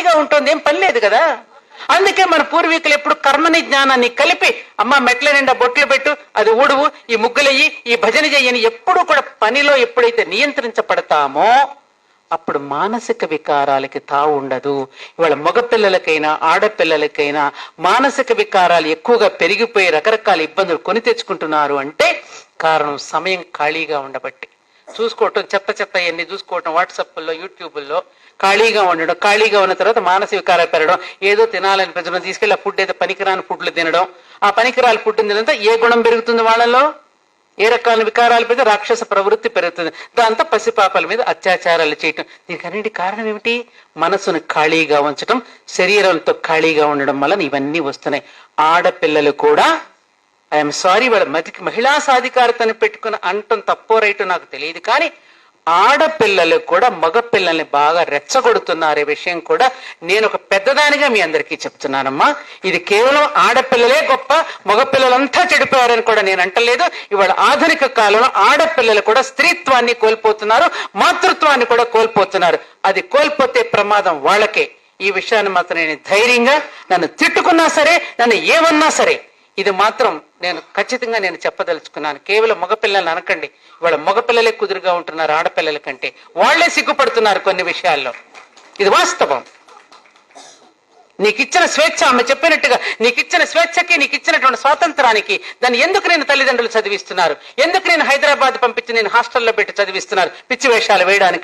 ఖాళీగా ఉంటుంది, ఏం పని లేదు కదా. అందుకే మన పూర్వీకులు ఎప్పుడు కర్మని జ్ఞానాన్ని కలిపి, అమ్మ మెట్ల నిండా బొట్లు పెట్టు, అది ఊడువు, ఈ ముగ్గులయ్యి, ఈ భజన చెయ్యని ఎప్పుడు కూడా పనిలో ఎప్పుడైతే నియంత్రించబడతామో అప్పుడు మానసిక వికారాలకి తావు ఉండదు. ఇవాళ మగపిల్లలకైనా ఆడపిల్లలకైనా మానసిక వికారాలు ఎక్కువగా పెరిగిపోయి రకరకాల ఇబ్బందులు కొని తెచ్చుకుంటున్నారు అంటే కారణం సమయం ఖాళీగా ఉండబట్టి. చూసుకోవటం, చెత్త ఎన్ని చూసుకోవటం, వాట్సాప్లో యూట్యూబ్లో ఖాళీగా ఉండడం, ఖాళీగా ఉన్న తర్వాత మానసిక వికారాలు పెరగడం, ఏదో తినాలని పెంచడం, తీసుకెళ్ళి ఆ ఫుడ్ ఏదో పనికిరాని ఫుడ్లు తినడం, ఆ పనికిరాని ఫుడ్ తినంతా ఏ గుణం పెరుగుతుంది వాళ్ళలో, ఏ రకాల వికారాలు పెరిగితే రాక్షస ప్రవృత్తి పెరుగుతుంది. దాంతో పసిపాపల మీద అత్యాచారాలు చేయటం. దీనికి అన్నిటి కారణం ఏమిటి? మనసును ఖాళీగా ఉంచటం, శరీరంతో ఖాళీగా ఉండడం వల్ల ఇవన్నీ వస్తున్నాయి. ఆడపిల్లలు కూడా ఐఎమ్ సారీ, వాళ్ళ మహిళా సాధికారతను పెట్టుకుని అంటం తప్పో రైటో నాకు తెలియదు, కానీ ఆడపిల్లలు కూడా మగపిల్లల్ని బాగా రెచ్చగొడుతున్నారు. ఈ విషయం కూడా నేను ఒక పెద్దదానిగా మీ అందరికీ చెప్తున్నానమ్మా. ఇది కేవలం ఆడపిల్లలే గొప్ప, మగపిల్లలంతా చెడిపోయారని కూడా నేను అంటలేదు. ఇవాళ ఆధునిక కాలంలో ఆడపిల్లలు కూడా స్త్రీత్వాన్ని కోల్పోతున్నారు, మాతృత్వాన్ని కూడా కోల్పోతున్నారు. అది కోల్పోతే ప్రమాదం వాళ్ళకే. ఈ విషయాన్ని మాత్రం నేను ధైర్యంగా, నన్ను తిట్టుకున్నా సరే, నన్ను ఏమన్నా సరే, ఇది మాత్రం నేను ఖచ్చితంగా నేను చెప్పదలుచుకున్నాను. కేవలం మగపిల్లల్ని అనకండి. ఇవాళ మగపిల్లలే కుదురుగా ఉంటున్నారు ఆడపిల్లల కంటే, వాళ్లే సిగ్గుపడుతున్నారు కొన్ని విషయాల్లో. ఇది వాస్తవం. నీకిచ్చిన స్వేచ్ఛ, ఆమె చెప్పినట్టుగా నీకిచ్చిన స్వేచ్ఛకి, నీకిచ్చినటువంటి స్వాతంత్రానికి దాన్ని ఎందుకు నేను తల్లిదండ్రులు చదివిస్తున్నారు? ఎందుకు నేను హైదరాబాద్ పంపించి నేను హాస్టల్లో పెట్టి చదివిస్తున్నారు? పిచ్చి వేషాలు వేయడానికి.